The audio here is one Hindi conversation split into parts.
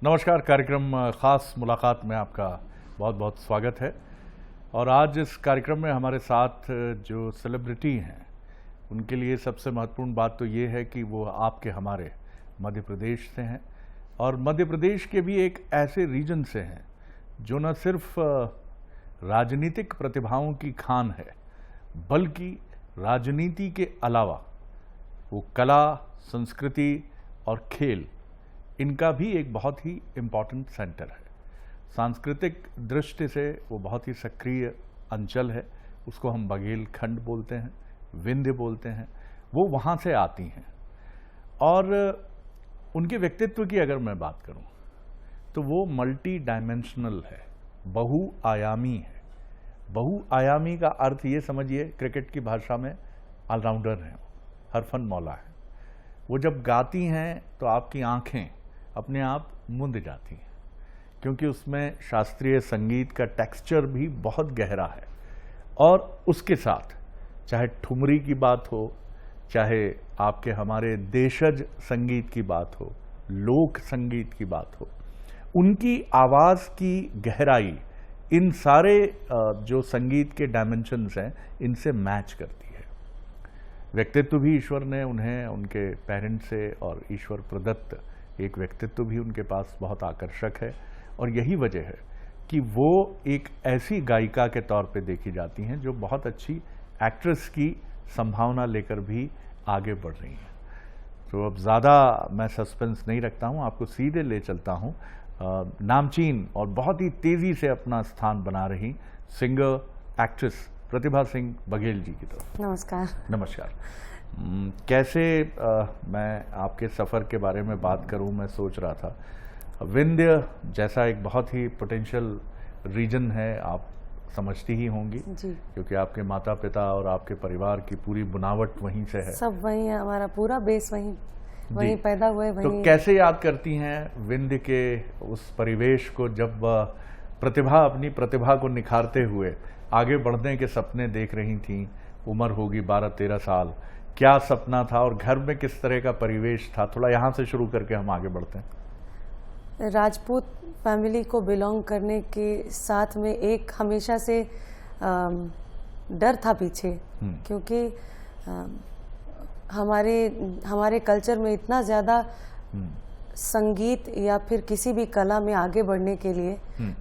नमस्कार। कार्यक्रम ख़ास मुलाकात में आपका बहुत बहुत स्वागत है। और आज इस कार्यक्रम में हमारे साथ जो सेलिब्रिटी हैं उनके लिए सबसे महत्वपूर्ण बात तो ये है कि वो आपके हमारे मध्य प्रदेश से हैं, और मध्य प्रदेश के भी एक ऐसे रीजन से हैं जो न सिर्फ राजनीतिक प्रतिभाओं की खान है, बल्कि राजनीति के अलावा वो कला, संस्कृति और खेल, इनका भी एक बहुत ही इम्पॉर्टेंट सेंटर है। सांस्कृतिक दृष्टि से वो बहुत ही सक्रिय अंचल है। उसको हम बघेलखंड बोलते हैं, विंध्य बोलते हैं। वो वहाँ से आती हैं। और उनके व्यक्तित्व की अगर मैं बात करूँ तो वो मल्टी डायमेंशनल है, बहुआयामी है। बहुआयामी का अर्थ ये समझिए, क्रिकेट की भाषा में ऑलराउंडर हैं, हरफन मौला है। वो जब गाती हैं तो आपकी आंखें अपने आप मूंद जाती हैं, क्योंकि उसमें शास्त्रीय संगीत का टेक्सचर भी बहुत गहरा है। और उसके साथ चाहे ठुमरी की बात हो, चाहे आपके हमारे देशज संगीत की बात हो, लोक संगीत की बात हो, उनकी आवाज़ की गहराई इन सारे जो संगीत के डायमेंशंस हैं इनसे मैच करती है। व्यक्तित्व भी ईश्वर ने उन्हें उनके पेरेंट्स से, और ईश्वर प्रदत्त एक व्यक्तित्व भी उनके पास बहुत आकर्षक है। और यही वजह है कि वो एक ऐसी गायिका के तौर पे देखी जाती हैं जो बहुत अच्छी एक्ट्रेस की संभावना लेकर भी आगे बढ़ रही हैं। तो अब ज़्यादा मैं सस्पेंस नहीं रखता हूँ, आपको सीधे ले चलता हूँ नामचीन और बहुत ही तेज़ी से अपना स्थान बना रही सिंगर, एक्ट्रेस प्रतिभा सिंह बघेल जी की तरफ। नमस्कार। नमस्कार। कैसे मैं आपके सफ़र के बारे में बात करूं, मैं सोच रहा था विंध्य जैसा एक बहुत ही पोटेंशियल रीजन है, आप समझती ही होंगी जी। क्योंकि आपके माता पिता और आपके परिवार की पूरी बुनावट वहीं से है। सब वहीं है, हमारा पूरा बेस वहीं पैदा हुए, वहीं। तो कैसे याद करती हैं विंध्य के उस परिवेश को, जब प्रतिभा अपनी प्रतिभा को निखारते हुए आगे बढ़ने के सपने देख रही थीं? उम्र होगी 12-13 साल। क्या सपना था और घर में किस तरह का परिवेश था? थोड़ा यहाँ से शुरू करके हम आगे बढ़ते हैं। राजपूत फैमिली को बिलोंग करने के साथ में एक हमेशा से डर था पीछे, क्योंकि हमारे कल्चर में इतना ज़्यादा संगीत या फिर किसी भी कला में आगे बढ़ने के लिए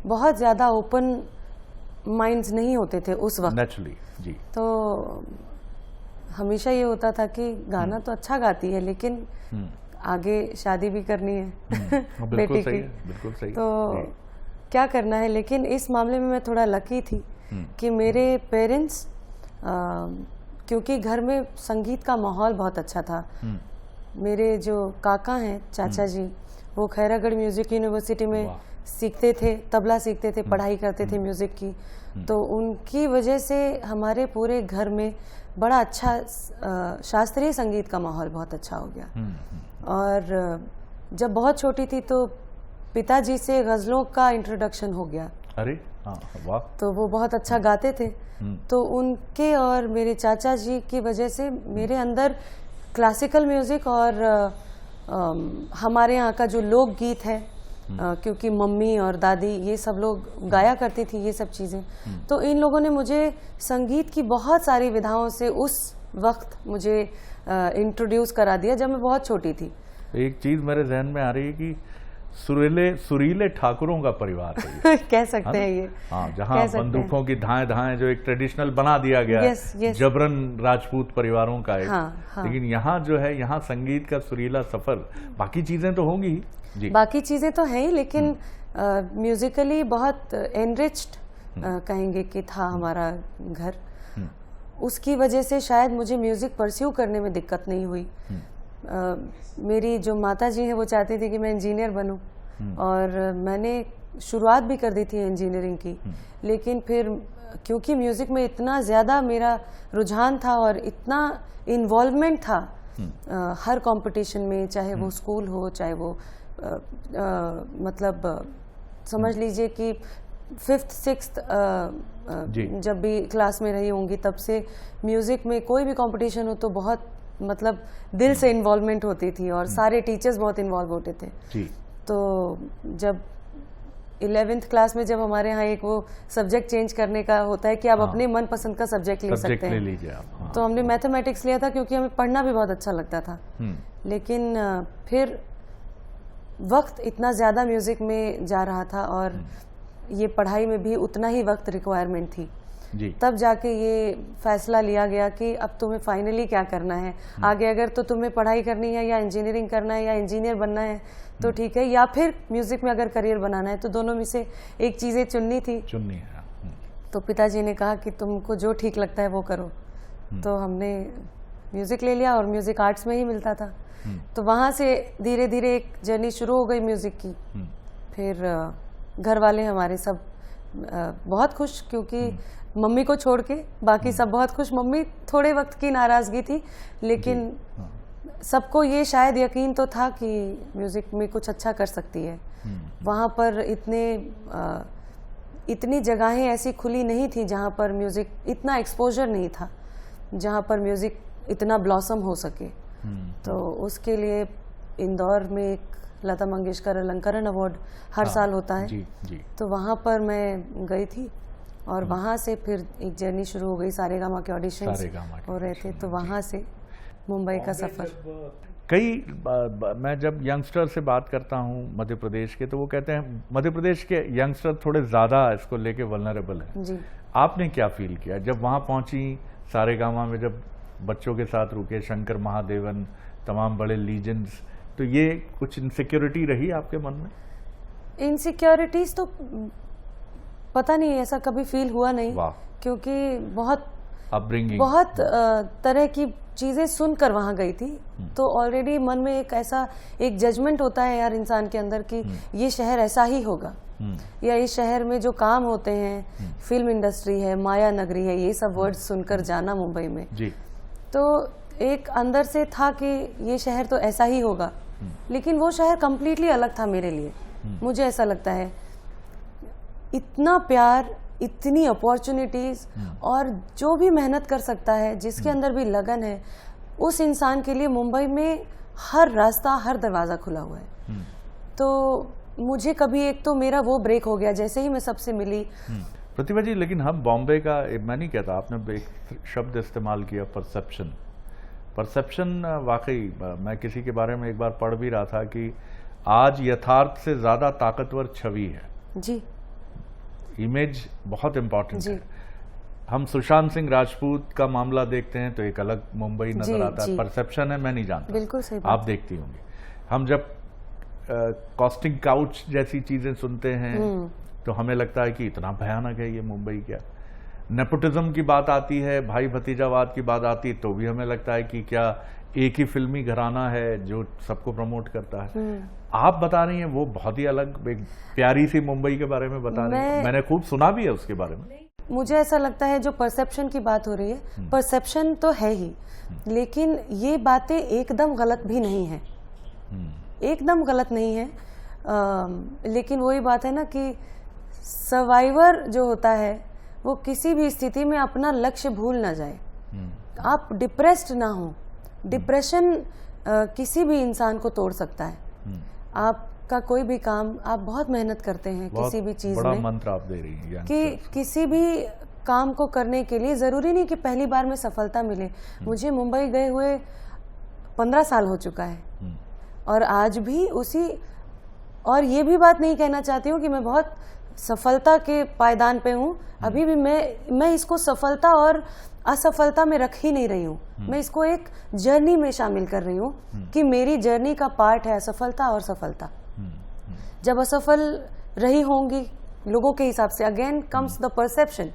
बहुत ज़्यादा ओपन माइंड्स नहीं होते थे उस वक्त। नेचुरली जी। तो हमेशा ये होता था कि गाना तो अच्छा गाती है, लेकिन आगे शादी भी करनी है बेटी की। बिल्कुल सही। तो क्या करना है। लेकिन इस मामले में मैं थोड़ा लकी थी कि मेरे पेरेंट्स, क्योंकि घर में संगीत का माहौल बहुत अच्छा था। मेरे जो काका हैं, चाचा जी, वो खैरागढ़ म्यूजिक यूनिवर्सिटी में सीखते थे, तबला सीखते थे, पढ़ाई करते थे म्यूजिक की। तो उनकी वजह से हमारे पूरे घर में बड़ा अच्छा शास्त्रीय संगीत का माहौल बहुत अच्छा हो गया। और जब बहुत छोटी थी तो पिताजी से गज़लों का इंट्रोडक्शन हो गया। अरे हाँ, वाह। तो वो बहुत अच्छा गाते थे। तो उनके और मेरे चाचा जी की वजह से मेरे अंदर क्लासिकल म्यूज़िक और हमारे यहाँ का जो लोकगीत है, क्योंकि मम्मी और दादी ये सब लोग गाया करती थी ये सब चीज़ें, तो इन लोगों ने मुझे संगीत की बहुत सारी विधाओं से उस वक्त मुझे इंट्रोड्यूस करा दिया जब मैं बहुत छोटी थी। एक चीज़ मेरे जहन में आ रही है कि सुरीले ठाकुरों का परिवार है ये। कह सकते हैं ये। हाँ, जहाँ बंदूकों की धाएं जो एक ट्रेडिशनल बना दिया गया है, जबरन राजपूत परिवारों का एक। हाँ। लेकिन यहाँ जो है, यहाँ संगीत का सुरीला सफर, बाकी चीजें तो होंगी ही। बाकी चीजें तो हैं ही, लेकिन म्यूजिकली बहुत एनरिच्ड कहेंगे कि था हमारा घर। उसकी वजह से शायद मुझे म्यूजिक परस्यू करने में दिक्कत नहीं हुई। मेरी जो माता जी हैं वो चाहती थी कि मैं इंजीनियर बनूं, और मैंने शुरुआत भी कर दी थी इंजीनियरिंग की। लेकिन फिर क्योंकि म्यूज़िक में इतना ज़्यादा मेरा रुझान था और इतना इन्वॉल्वमेंट था हर कंपटीशन में, चाहे वो स्कूल हो, चाहे वो मतलब समझ लीजिए कि 5th 6th जब भी क्लास में रही होंगी तब से म्यूज़िक में कोई भी कंपटीशन हो तो बहुत मतलब दिल से इन्वॉल्वमेंट होती थी और सारे टीचर्स बहुत इन्वॉल्व होते थे। तो जब 11th क्लास में जब हमारे यहाँ एक वो सब्जेक्ट चेंज करने का होता है कि आप अपने मनपसंद का सब्जेक्ट ले सकते हैं, ले लीजिए आप। हाँ। तो हमने मैथमेटिक्स लिया था क्योंकि हमें पढ़ना भी बहुत अच्छा लगता था। लेकिन फिर वक्त इतना ज़्यादा म्यूज़िक में जा रहा था और ये पढ़ाई में भी उतना ही वक्त रिक्वायरमेंट थी जी। तब जाके ये फैसला लिया गया कि अब तुम्हें फाइनली क्या करना है आगे, अगर तो तुम्हें पढ़ाई करनी है या इंजीनियरिंग करना है या इंजीनियर बनना है तो ठीक है, या फिर म्यूजिक में अगर करियर बनाना है, तो दोनों में से एक चीज़ें चुननी है। तो पिताजी ने कहा कि तुमको जो ठीक लगता है वो करो। तो हमने म्यूजिक ले लिया और म्यूजिक आर्ट्स में ही मिलता था। तो वहाँ से धीरे धीरे एक जर्नी शुरू हो गई म्यूजिक की। फिर घर वाले हमारे सब बहुत खुश, क्योंकि मम्मी को छोड़ के बाकी सब बहुत खुश। मम्मी थोड़े वक्त की नाराज़गी थी, लेकिन सबको ये शायद यकीन तो था कि म्यूज़िक में कुछ अच्छा कर सकती है। वहाँ पर इतनी जगहें ऐसी खुली नहीं थी जहाँ पर म्यूज़िक, इतना एक्सपोजर नहीं था जहाँ पर म्यूज़िक इतना ब्लॉसम हो सके। तो उसके लिए इंदौर में एक लता मंगेशकर अलंकरण अवार्ड हर साल होता है। जी। तो वहाँ पर मैं गई थी और वहाँ से फिर एक जर्नी शुरू हो गई। सारेगामा के ऑडिशंस हो रहे थे, तो वहाँ से मुंबई का सफ़र। मैं जब यंगस्टर से बात करता हूँ मध्य प्रदेश के, तो वो कहते हैं मध्य प्रदेश के यंगस्टर थोड़े ज़्यादा इसको लेके वल्नरेबल हैं। जी। आपने क्या फील किया जब वहाँ पहुँची सारेगामा में, जब बच्चों के साथ रुके, शंकर महादेवन, तमाम बड़े लीजेंड्स, तो ये कुछ इनसिक्योरिटी रही आपके मन में? इनसिक्योरिटीज़ तो पता नहीं, ऐसा कभी फील हुआ नहीं। क्योंकि बहुत अपब्रिंगिंग, बहुत तरह की चीज़ें सुनकर वहाँ गई थी, तो ऑलरेडी मन में एक ऐसा एक जजमेंट होता है यार इंसान के अंदर कि ये शहर ऐसा ही होगा, या इस शहर में जो काम होते हैं, फिल्म इंडस्ट्री है, माया नगरी है, ये सब वर्ड्स सुनकर जाना मुंबई में जी। तो एक अंदर से था कि ये शहर तो ऐसा ही होगा, लेकिन वो शहर कम्प्लीटली अलग था मेरे लिए। मुझे ऐसा लगता है इतना प्यार, इतनी अपॉर्चुनिटीज़, और जो भी मेहनत कर सकता है, जिसके अंदर भी लगन है, उस इंसान के लिए मुंबई में हर रास्ता, हर दरवाज़ा खुला हुआ है। तो मुझे कभी, एक तो मेरा वो ब्रेक हो गया जैसे ही मैं सबसे मिली। प्रतिभा जी, लेकिन हम बॉम्बे का, मैं नहीं कहता, आपने एक शब्द इस्तेमाल किया, परसेप्शन। वाकई मैं किसी के बारे में एक बार पढ़ भी रहा था कि आज यथार्थ से ज़्यादा ताकतवर छवि है जी। इमेज बहुत इम्पोर्टेंट है। हम सुशांत सिंह राजपूत का मामला देखते हैं तो एक अलग मुंबई नजर आता है। परसेप्शन है, मैं नहीं जानता, बिल्कुल सही आप देखती होंगी। हम जब कॉस्टिंग काउच जैसी चीजें सुनते हैं तो हमें लगता है कि इतना भयानक है ये मुंबई। क्या नेपोटिज्म की बात आती है, भाई भतीजावाद की बात आती है, तो भी हमें लगता है कि क्या एक ही फिल्मी घराना है जो सबको प्रमोट करता है। आप बता रही हैं वो बहुत ही अलग, एक प्यारी सी मुंबई के बारे में बता रही हैं। मैंने खूब सुना भी है उसके बारे में। मुझे ऐसा लगता है जो परसेप्शन की बात हो रही है, परसेप्शन तो है ही, लेकिन ये बातें एकदम गलत भी नहीं है, एकदम गलत नहीं है। लेकिन वही बात है ना कि सर्वाइवर जो होता है वो किसी भी स्थिति में अपना लक्ष्य भूल ना जाए। आप डिप्रेस्ड ना हो। डिप्रेशन किसी भी इंसान को तोड़ सकता है। आपका कोई भी काम, आप बहुत मेहनत करते हैं किसी भी चीज में, बड़ा मंत्र आप दे रही हैं कि किसी भी काम को करने के लिए जरूरी नहीं कि पहली बार में सफलता मिले। मुझे मुंबई गए हुए 15 साल हो चुका है और आज भी उसी, और ये भी बात नहीं कहना चाहती हूँ कि मैं बहुत सफलता के पायदान पे हूँ। अभी भी मैं इसको सफलता और असफलता में रख ही नहीं रही हूँ। मैं इसको एक जर्नी में शामिल कर रही हूँ कि मेरी जर्नी का पार्ट है असफलता और सफलता। जब असफल रही होंगी लोगों के हिसाब से, अगेन कम्स द परसेप्शन,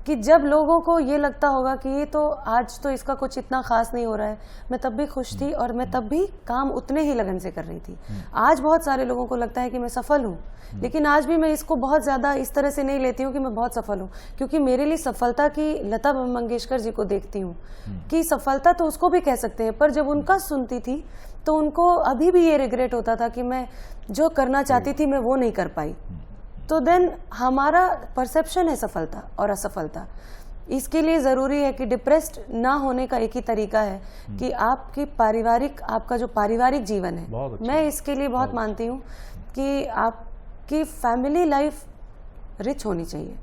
कि जब लोगों को ये लगता होगा कि ये तो आज तो इसका कुछ इतना खास नहीं हो रहा है, मैं तब भी खुश थी और मैं तब भी काम उतने ही लगन से कर रही थी। आज बहुत सारे लोगों को लगता है कि मैं सफल हूँ, लेकिन आज भी मैं इसको बहुत ज़्यादा इस तरह से नहीं लेती हूँ कि मैं बहुत सफल हूँ, क्योंकि मेरे लिए सफलता की लता मंगेशकर जी को देखती हूँ कि सफलता तो उसको भी कह सकते हैं, पर जब उनका सुनती थी तो उनको अभी भी ये रिग्रेट होता था कि मैं जो करना चाहती थी मैं वो नहीं कर पाई। तो देन हमारा परसेप्शन है सफलता और असफलता। इसके लिए ज़रूरी है कि डिप्रेस्ड ना होने का एक ही तरीका है कि आपका जो पारिवारिक जीवन है, मैं इसके लिए बहुत मानती हूँ कि आपकी फैमिली लाइफ रिच होनी चाहिए.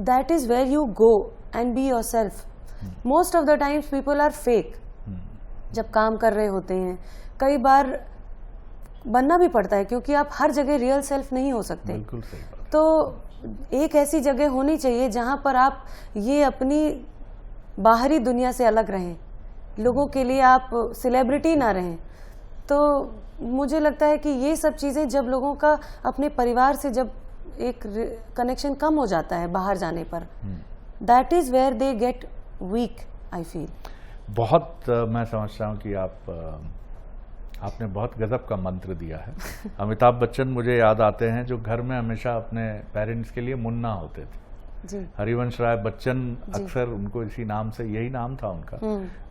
That is where you go and be yourself. Most of the times people are fake. जब काम कर रहे होते हैं कई बार बनना भी पड़ता है, क्योंकि आप हर जगह रियल सेल्फ नहीं हो सकते. बिल्कुल सही बात. तो एक ऐसी जगह होनी चाहिए जहां पर आप ये अपनी बाहरी दुनिया से अलग रहें, लोगों के लिए आप सेलिब्रिटी ना रहें. तो मुझे लगता है कि ये सब चीज़ें जब लोगों का अपने परिवार से जब एक कनेक्शन कम हो जाता है बाहर जाने पर, that is where they get weak, I feel. बहुत मैं समझता हूँ कि आपने बहुत गजब का मंत्र दिया है. अमिताभ बच्चन मुझे याद आते हैं, जो घर में हमेशा अपने पेरेंट्स के लिए मुन्ना होते थे. जी. हरिवंश राय बच्चन, अक्सर उनको इसी नाम से, यही नाम था उनका.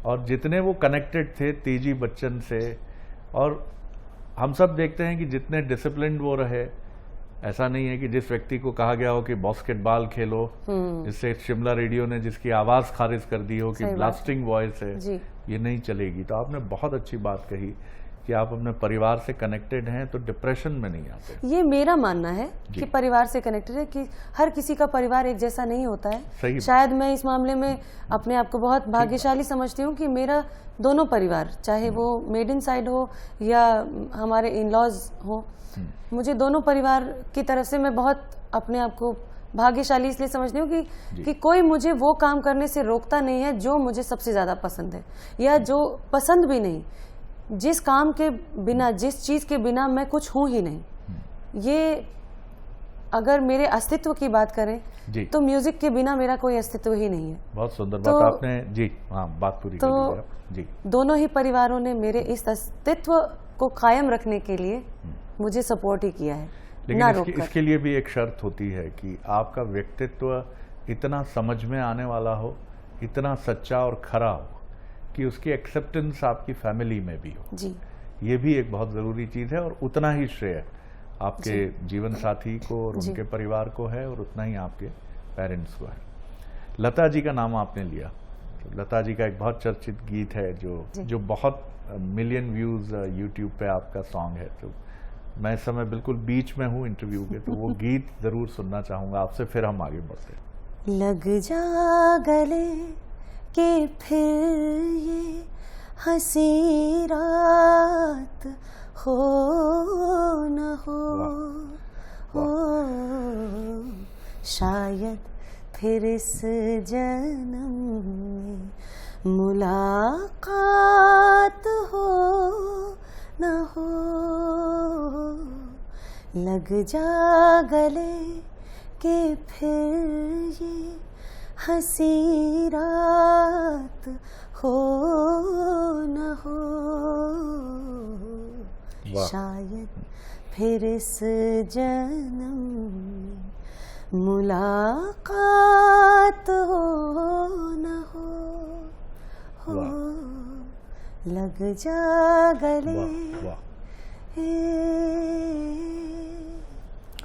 और जितने वो कनेक्टेड थे तेजी बच्चन से, और हम सब देखते हैं कि जितने डिसिप्लिन्ड वो रहे, ऐसा नहीं है कि जिस व्यक्ति को कहा गया हो कि बास्केटबॉल खेलो, जिससे शिमला रेडियो ने जिसकी आवाज़ खारिज कर दी हो कि ब्लास्टिंग वॉइस है, ये नहीं चलेगी. तो आपने बहुत अच्छी बात कही कि आप अपने परिवार से कनेक्टेड हैं तो डिप्रेशन में नहीं आते. ये मेरा मानना है कि परिवार से कनेक्टेड है, कि हर किसी का परिवार एक जैसा नहीं होता है. सही. शायद मैं इस मामले में अपने आप को बहुत भाग्यशाली समझती हूँ कि मेरा दोनों परिवार, चाहे वो मेड साइड हो या हमारे इन लॉज हो, मुझे दोनों परिवार की तरफ से मैं बहुत अपने आप को भाग्यशाली इसलिए समझती हूँ कि कोई मुझे वो काम करने से रोकता नहीं है जो मुझे सबसे ज़्यादा पसंद है, या जो पसंद भी नहीं, जिस काम के बिना, जिस चीज़ के बिना मैं कुछ हूँ ही नहीं. ये अगर मेरे अस्तित्व की बात करें तो म्यूजिक के बिना मेरा कोई अस्तित्व ही नहीं है. बहुत सुंदर बात आपने जी. हाँ, बात पूरी तो जी. दोनों ही परिवारों ने मेरे इस अस्तित्व को कायम रखने के लिए मुझे सपोर्ट ही किया है. लेकिन इसके लिए भी एक शर्त होती है कि आपका व्यक्तित्व इतना समझ में आने वाला हो, इतना सच्चा और खरा हो कि उसकी एक्सेप्टेंस आपकी फैमिली में भी हो. जी. ये भी एक बहुत ज़रूरी चीज़ है, और उतना ही श्रेय आपके जीवन साथी को और उनके परिवार को है, और उतना ही आपके पेरेंट्स को है. लता जी का नाम आपने लिया, तो लता जी का एक बहुत चर्चित गीत है जो बहुत मिलियन व्यूज़ यूट्यूब पे आपका सॉन्ग है. तो मैं इस समय बिल्कुल बीच में हूँ इंटरव्यू के, तो वो गीत ज़रूर सुनना चाहूँगा आपसे, फिर हम आगे बढ़ते हैं. लग जा गले के फिर ये हंसी रात हो न हो, शायद फिर इस जन्म में मुलाकात हो न हो. लग जा गले के फिर ये हंसी रात हो न हो, शायद फिर इस जन्म में मुलाकात हो न हो, लग जा गले.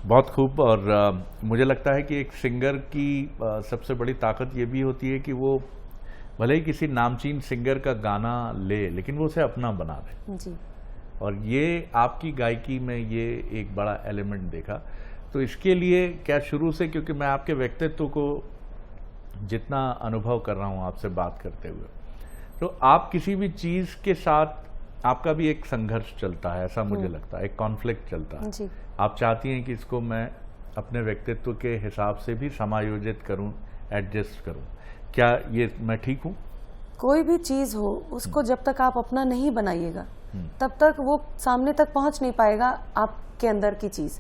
बहुत खूब. और मुझे लगता है कि एक सिंगर की सबसे बड़ी ताकत ये भी होती है कि वो भले ही किसी नामचीन सिंगर का गाना ले, लेकिन वो उसे अपना बना दे. जी. और ये आपकी गायकी में ये एक बड़ा एलिमेंट देखा. तो इसके लिए क्या शुरू से, क्योंकि मैं आपके व्यक्तित्व को जितना अनुभव कर रहा हूँ आपसे बात करते हुए, तो आप किसी भी चीज़ के साथ आपका भी एक संघर्ष चलता है, ऐसा मुझे लगता है, एक कॉन्फ्लिक्ट चलता है. जी. आप चाहती हैं कि इसको मैं अपने व्यक्तित्व के हिसाब से भी समायोजित करूं, एडजस्ट करूं. क्या ये मैं ठीक हूं? कोई भी चीज़ हो, उसको जब तक आप अपना नहीं बनाइएगा तब तक वो सामने तक पहुंच नहीं पाएगा आपके अंदर की चीज़.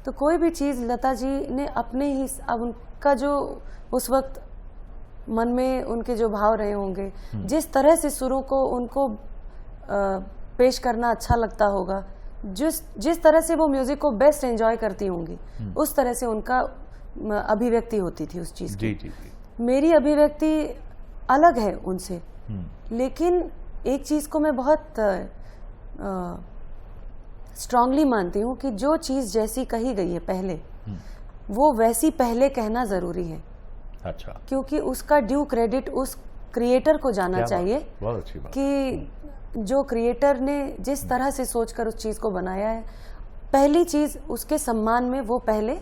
तो कोई भी चीज़ लता जी ने अपने ही, अब उनका जो उस वक्त मन में उनके जो भाव रहे होंगे, जिस तरह से सुरों को उनको पेश करना अच्छा लगता होगा, जिस तरह से वो म्यूजिक को बेस्ट एंजॉय करती होंगी, उस तरह से उनका अभिव्यक्ति होती थी उस चीज़ की. जी. मेरी अभिव्यक्ति अलग है उनसे, लेकिन एक चीज़ को मैं बहुत स्ट्रांगली मानती हूँ कि जो चीज़ जैसी कही गई है पहले, वो वैसी पहले कहना ज़रूरी है. अच्छा, क्योंकि उसका ड्यू क्रेडिट उस क्रिएटर को जाना क्या चाहिए। बहुत अच्छी बात। कि जो क्रिएटर ने जिस तरह से सोचकर उस चीज़ को बनाया है, पहली चीज़ उसके सम्मान में वो पहले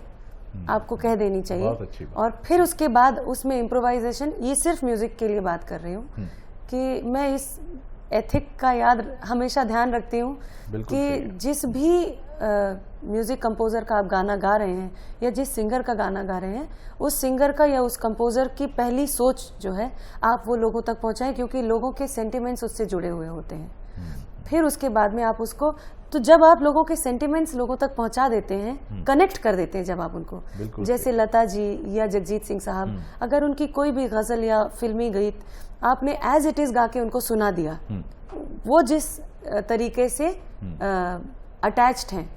आपको कह देनी चाहिए। बहुत अच्छी बात। और फिर उसके बाद उसमें इम्प्रोवाइजेशन, ये सिर्फ म्यूजिक के लिए बात कर रही हूँ कि मैं इस एथिक का याद हमेशा ध्यान रखती हूँ कि जिस भी म्यूजिक कंपोजर का आप गाना गा रहे हैं या जिस सिंगर का गाना गा रहे हैं, उस सिंगर का या उस कंपोजर की पहली सोच जो है आप वो लोगों तक पहुंचाएं, क्योंकि लोगों के सेंटिमेंट्स उससे जुड़े हुए होते हैं। फिर उसके बाद में आप उसको, तो जब आप लोगों के सेंटिमेंट्स लोगों तक पहुंचा देते हैं, कनेक्ट कर देते हैं जब आप उनको, जैसे लता जी या जगजीत सिंह साहब, अगर उनकी कोई भी गजल या फिल्मी गीत आपने एज इट इज गा के उनको सुना दिया, वो जिस तरीके से अटैच्ड हैं,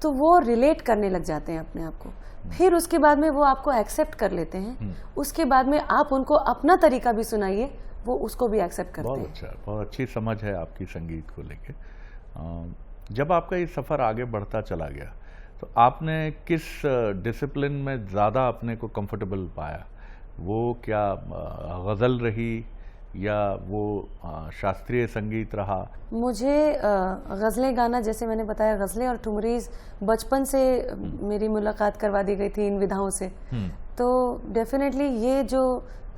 तो वो रिलेट करने लग जाते हैं अपने आप को। फिर उसके बाद में वो आपको एक्सेप्ट कर लेते हैं। उसके बाद में आप उनको अपना तरीका भी सुनाइए, वो उसको भी एक्सेप्ट करते हैं। बहुत अच्छा, बहुत अच्छी समझ है आपकी संगीत को लेके। जब आपका ये सफ़र आगे बढ़ता चला गया तो आपने किस डिसिप्लिन में ज़्यादा अपने को कंफर्टेबल पाया? वो क्या गज़ल रही या वो शास्त्रीय संगीत रहा? मुझे गज़लें गाना, जैसे मैंने बताया, गज़लें और ठुमरीज बचपन से मेरी मुलाकात करवा दी गई थी इन विधाओं से। तो डेफिनेटली ये जो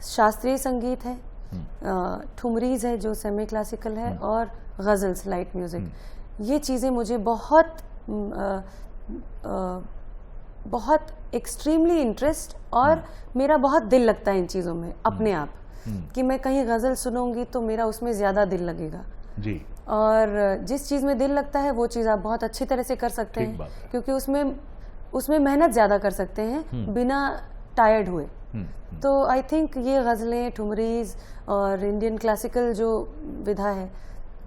शास्त्रीय संगीत है, ठुमरीज है जो सेमी क्लासिकल है, और गज़ल्स लाइट म्यूज़िक, ये चीज़ें मुझे बहुत एक्सट्रीमली इंटरेस्ट, और मेरा बहुत दिल लगता है इन चीज़ों में अपने आप, कि मैं कहीं गज़ल सुनूंगी तो मेरा उसमें ज़्यादा दिल लगेगा जी। और जिस चीज़ में दिल लगता है वो चीज़ आप बहुत अच्छी तरह से कर सकते हैं, क्योंकि उसमें मेहनत ज़्यादा कर सकते हैं बिना टायर्ड हुए। तो आई थिंक ये गज़लें, ठुमरीज और इंडियन क्लासिकल जो विधा है,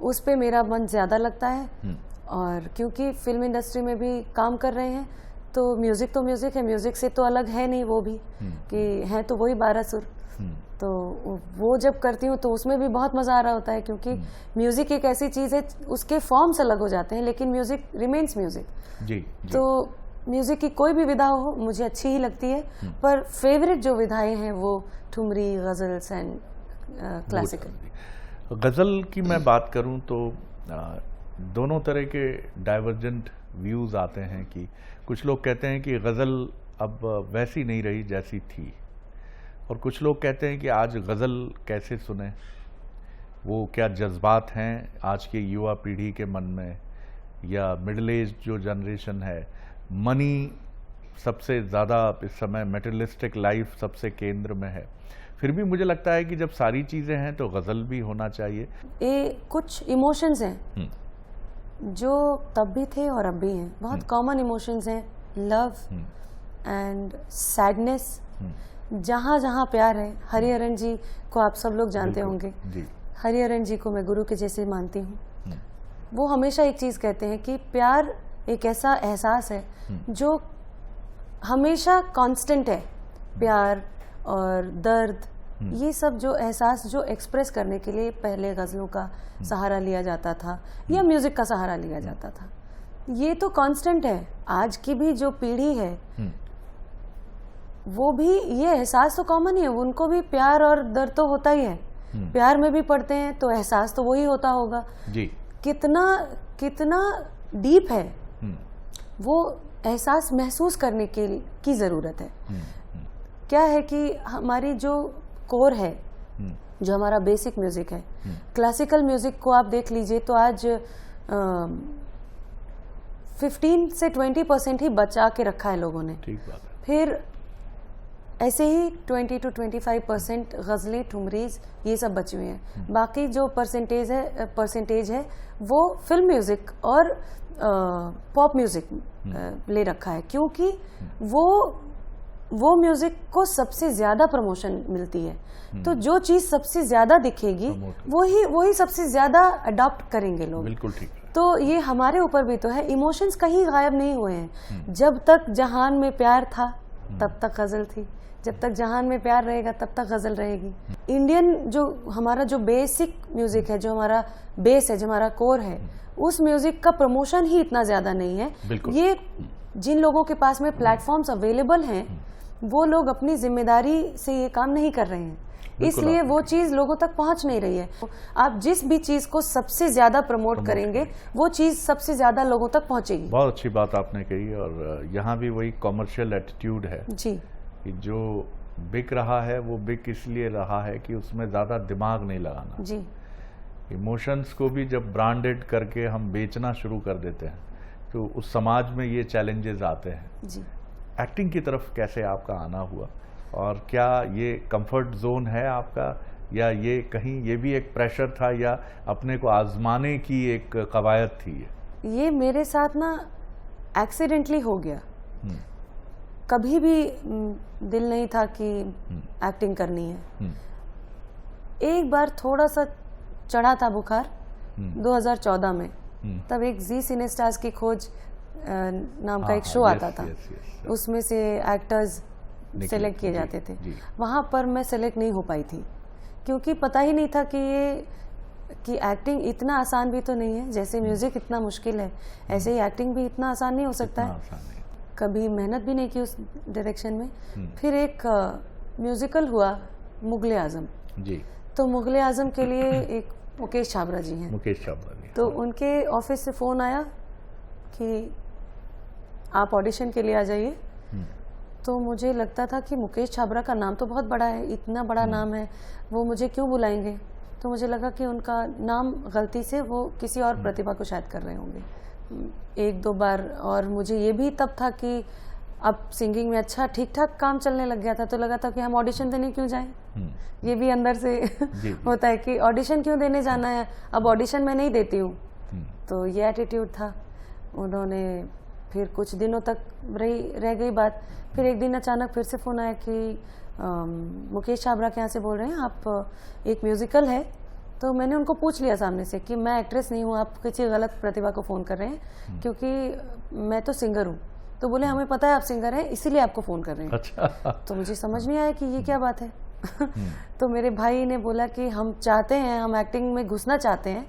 उस पे मेरा मन ज़्यादा लगता है। और क्योंकि फिल्म इंडस्ट्री में भी काम कर रहे हैं, तो म्यूज़िक है, म्यूज़िक से तो अलग है नहीं वो भी, कि हैं तो वही 12 सुर। तो वो जब करती हूँ तो उसमें भी बहुत मज़ा आ रहा होता है, क्योंकि म्यूज़िक एक ऐसी चीज़ है, उसके फॉर्म्स अलग हो जाते हैं लेकिन म्यूज़िक रिमेन्स म्यूज़िक। जी। तो म्यूज़िक की कोई भी विधा हो मुझे अच्छी ही लगती है, पर फेवरेट जो विधाएं हैं वो ठुमरी, गज़ल्स एंड क्लासिकल। गज़ल की मैं बात करूं तो दोनों तरह के डाइवर्जेंट व्यूज़ आते हैं कि कुछ लोग कहते हैं कि गज़ल अब वैसी नहीं रही जैसी थी, और कुछ लोग कहते हैं कि आज गज़ल कैसे सुने, वो क्या जज्बात हैं आज के युवा पीढ़ी के मन में, या मिडिल एज जो जनरेशन है, मनी सबसे ज़्यादा इस समय, मेटेरियलिस्टिक लाइफ सबसे केंद्र में है। फिर भी मुझे लगता है कि जब सारी चीज़ें हैं तो गज़ल भी होना चाहिए। ये कुछ इमोशंस हैं जो तब भी थे और अब भी हैं, बहुत कॉमन इमोशंस हैं, लव एंड सैडनेस। जहाँ जहाँ प्यार है, हरिहरन जी को आप सब लोग जानते होंगे, हरिहरन जी को मैं गुरु के जैसे मानती हूँ। वो हमेशा एक चीज़ कहते हैं कि प्यार एक ऐसा एहसास है जो हमेशा कांस्टेंट है। प्यार और दर्द, ये सब जो एहसास जो एक्सप्रेस करने के लिए पहले गज़लों का सहारा लिया जाता था या म्यूज़िक का सहारा लिया जाता था, ये तो कांस्टेंट है। आज की भी जो पीढ़ी है वो भी ये एहसास तो कॉमन ही है, उनको भी प्यार और दर्द तो होता ही है। प्यार में भी पढ़ते हैं तो एहसास तो वही होता होगा जी। कितना कितना डीप है वो एहसास महसूस करने की ज़रूरत है। क्या है कि हमारी जो कोर है, जो हमारा बेसिक म्यूज़िक है, क्लासिकल म्यूज़िक को आप देख लीजिए तो आज 15 से 20% ही बचा के रखा है लोगों ने। ठीक बात है। फिर ऐसे ही 20 to 25% गज़लें, ठुमरीज, ये सब बची हुई हैं। बाकी जो परसेंटेज है वो फिल्म म्यूज़िक और पॉप म्यूज़िक ले रखा है, क्योंकि वो म्यूज़िक को सबसे ज़्यादा प्रमोशन मिलती है। तो जो चीज़ सबसे ज़्यादा दिखेगी वही सबसे ज़्यादा अडॉप्ट करेंगे लोग। बिल्कुल ठीक है। तो ये हमारे ऊपर भी तो है, इमोशंस कहीं गायब नहीं हुए हैं। जब तक जहान में प्यार था तब तक गज़ल थी, जब तक जहान में प्यार रहेगा तब तक गज़ल रहेगी। इंडियन जो हमारा जो बेसिक म्यूज़िक है, जो हमारा बेस है, जो हमारा कोर है, उस म्यूज़िक का प्रमोशन ही इतना ज़्यादा नहीं है। ये जिन लोगों के पास में प्लेटफॉर्म्स अवेलेबल हैं वो लोग अपनी जिम्मेदारी से ये काम नहीं कर रहे हैं, इसलिए वो चीज लोगों तक पहुंच नहीं रही है। आप जिस भी चीज को सबसे ज्यादा प्रमोट करेंगे वो चीज सबसे ज्यादा लोगों तक पहुंचेगी। बहुत अच्छी बात आपने कही। और यहाँ भी वही कॉमर्शियल एटीट्यूड है जी, कि जो बिक रहा है वो बिक इसलिए रहा है कि उसमें ज्यादा दिमाग नहीं लगाना। जी, इमोशंस को भी जब ब्रांडेड करके हम बेचना शुरू कर देते हैं तो उस समाज में ये चैलेंजेस आते हैं। जी। एक्टिंग की तरफ कैसे आपका आना हुआ, और क्या ये कंफर्ट जोन है आपका, या ये कहीं ये भी एक प्रेशर था, या अपने को आजमाने की एक कवायद थी? ये मेरे साथ ना एक्सीडेंटली हो गया। कभी भी दिल नहीं था कि एक्टिंग करनी है। एक बार थोड़ा सा चढ़ा था बुखार 2014 में, तब एक जी सिने स्टार्स की खोज नाम का एक शो आता था। उसमें से एक्टर्स सेलेक्ट किए जाते थे। वहाँ पर मैं सेलेक्ट नहीं हो पाई थी क्योंकि पता ही नहीं था कि एक्टिंग इतना आसान भी तो नहीं है। जैसे म्यूजिक इतना मुश्किल है ऐसे ही एक्टिंग भी इतना आसान नहीं हो सकता है। कभी मेहनत भी नहीं की उस डायरेक्शन में। फिर एक म्यूजिकल हुआ मुगले आजम जी। तो मुगले आजम के लिए एक मुकेश छाबरा जी हैं। मुकेश छाबरा जी, तो उनके ऑफिस से फ़ोन आया कि आप ऑडिशन के लिए आ जाइए। तो मुझे लगता था कि मुकेश छाबरा का नाम तो बहुत बड़ा है, इतना बड़ा नाम है, वो मुझे क्यों बुलाएंगे। तो मुझे लगा कि उनका नाम गलती से वो किसी और प्रतिभा को शायद कर रहे होंगे। एक दो बार और मुझे ये भी तब था कि अब सिंगिंग में अच्छा ठीक ठाक काम चलने लग गया था, तो लगा था कि हम ऑडिशन देने क्यों जाएं। ये भी अंदर से होता है कि ऑडिशन क्यों देने जाना है, अब ऑडिशन मैं नहीं देती हूँ। तो ये एटीट्यूड था। उन्होंने फिर कुछ दिनों तक रह गई बात। फिर एक दिन अचानक फिर से फ़ोन आया कि मुकेश छाबरा के यहाँ से बोल रहे हैं, आप एक म्यूज़िकल है। तो मैंने उनको पूछ लिया सामने से कि मैं एक्ट्रेस नहीं हूँ, आप किसी गलत प्रतिभा को फ़ोन कर रहे हैं, क्योंकि मैं तो सिंगर हूँ। तो बोले हमें पता है आप सिंगर हैं, इसीलिए आपको फ़ोन कर रहे हैं। अच्छा। तो मुझे समझ नहीं आया कि ये क्या बात है। तो मेरे भाई ने बोला कि हम चाहते हैं, हम एक्टिंग में घुसना चाहते हैं,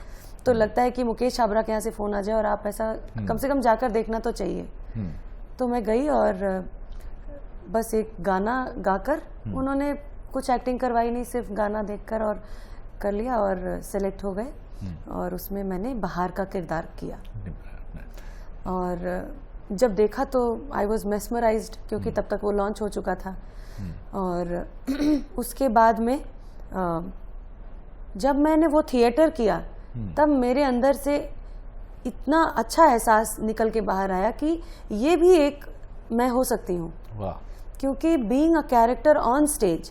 तो लगता है कि मुकेश छाबरा के यहाँ से फ़ोन आ जाए और आप ऐसा कम से कम जाकर देखना तो चाहिए। तो मैं गई और बस एक गाना गाकर, उन्होंने कुछ एक्टिंग करवाई नहीं, सिर्फ गाना देखकर और कर लिया और सेलेक्ट हो गए। और उसमें मैंने बहार का किरदार किया। और जब देखा तो आई वॉज मेस्मराइज्ड, क्योंकि तब तक वो लॉन्च हो चुका था। और उसके बाद में जब मैंने वो थिएटर किया तब मेरे अंदर से इतना अच्छा एहसास निकल के बाहर आया कि ये भी एक मैं हो सकती हूँ। क्योंकि being a character on stage,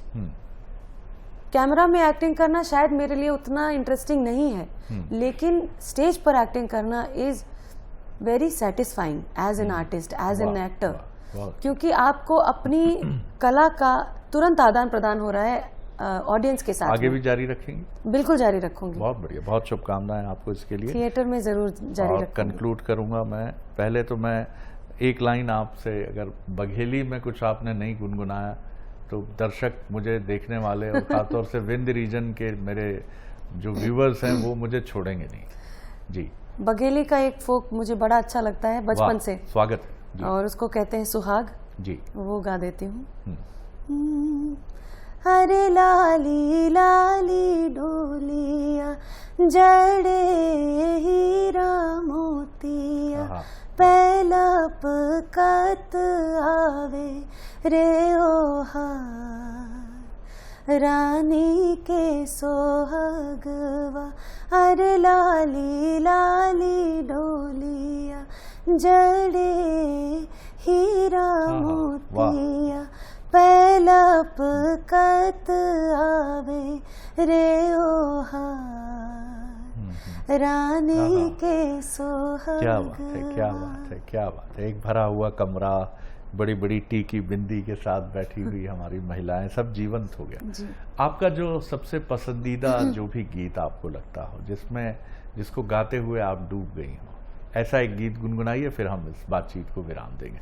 camera में एक्टिंग करना शायद मेरे लिए उतना इंटरेस्टिंग नहीं है, लेकिन स्टेज पर एक्टिंग करना is very satisfying as an artist, as an actor. क्योंकि आपको अपनी कला का तुरंत आदान प्रदान हो रहा है ऑडियंस के साथ। आगे भी जारी रखेंगे? बिल्कुल जारी रखूंगी। बहुत बढ़िया, बहुत शुभकामनाएं आपको इसके लिए। थिएटर में जरूर जारी रखूंगी। कंक्लूड करूंगा मैं। पहले तो मैं एक लाइन आपसे, अगर बघेली में कुछ आपने नहीं गुनगुनाया तो दर्शक, मुझे देखने वाले और खासतौर से विंध्य रीजन के मेरे जो व्यूअर्स हैं वो मुझे छोड़ेंगे नहीं जी। बघेली का एक फोक मुझे बड़ा अच्छा लगता है बचपन से। स्वागत जी। और उसको कहते हैं सुहाग जी, वो गा देती हूँ। अरे लाली लाली डोलिया जड़े हीरा मोतिया, पहलप कत आवे रे ओहार, रानी के सोहगवा। अरे लाली लाली डोलिया जड़े हीरा मोतिया, पहलप कत आवे रे ओहार, रानी के सोहग। क्या बात है, क्या बात है, क्या बात है। एक भरा हुआ कमरा, बड़ी बड़ी टीकी बिंदी के साथ बैठी हुई हमारी महिलाएं, सब जीवंत हो गया। आपका जो सबसे पसंदीदा जो भी गीत आपको लगता हो, जिसको गाते हुए आप डूब गई हो, ऐसा एक गीत गुनगुनाइए, फिर हम इस बातचीत को विराम देंगे।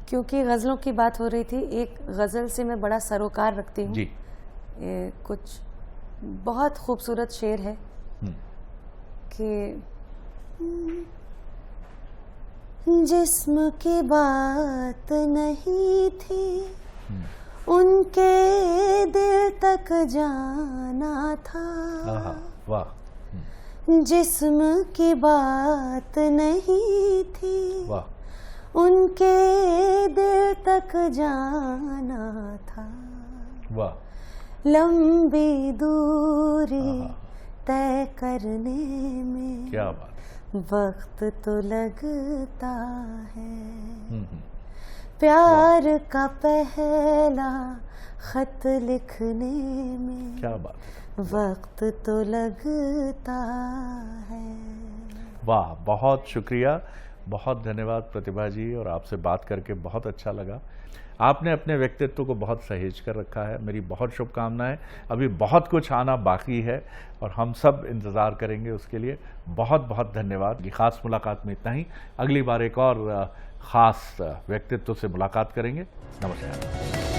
क्योंकि गज़लों की बात हो रही थी, एक गज़ल से मैं बड़ा सरोकार रखती हूँ जी। कुछ बहुत खूबसूरत शेर है कि जिस्म की बात नहीं थी उनके दिल तक जाना था, आहा, वाह, जिस्म की बात नहीं थी, वाह, उनके दिल तक जाना था, वाह, लंबी दूरी तय करने में क्या बात, वक्त तो लगता है, प्यार का पहला खत लिखने में क्या बात, वक्त तो लगता है। वाह, बहुत शुक्रिया, बहुत धन्यवाद प्रतिभा जी, और आपसे बात करके बहुत अच्छा लगा। आपने अपने व्यक्तित्व को बहुत सहेज कर रखा है। मेरी बहुत शुभकामनाएं। अभी बहुत कुछ आना बाकी है और हम सब इंतज़ार करेंगे उसके लिए। बहुत बहुत धन्यवाद। ये ख़ास मुलाकात में इतना ही। अगली बार एक और ख़ास व्यक्तित्व से मुलाकात करेंगे। नमस्कार।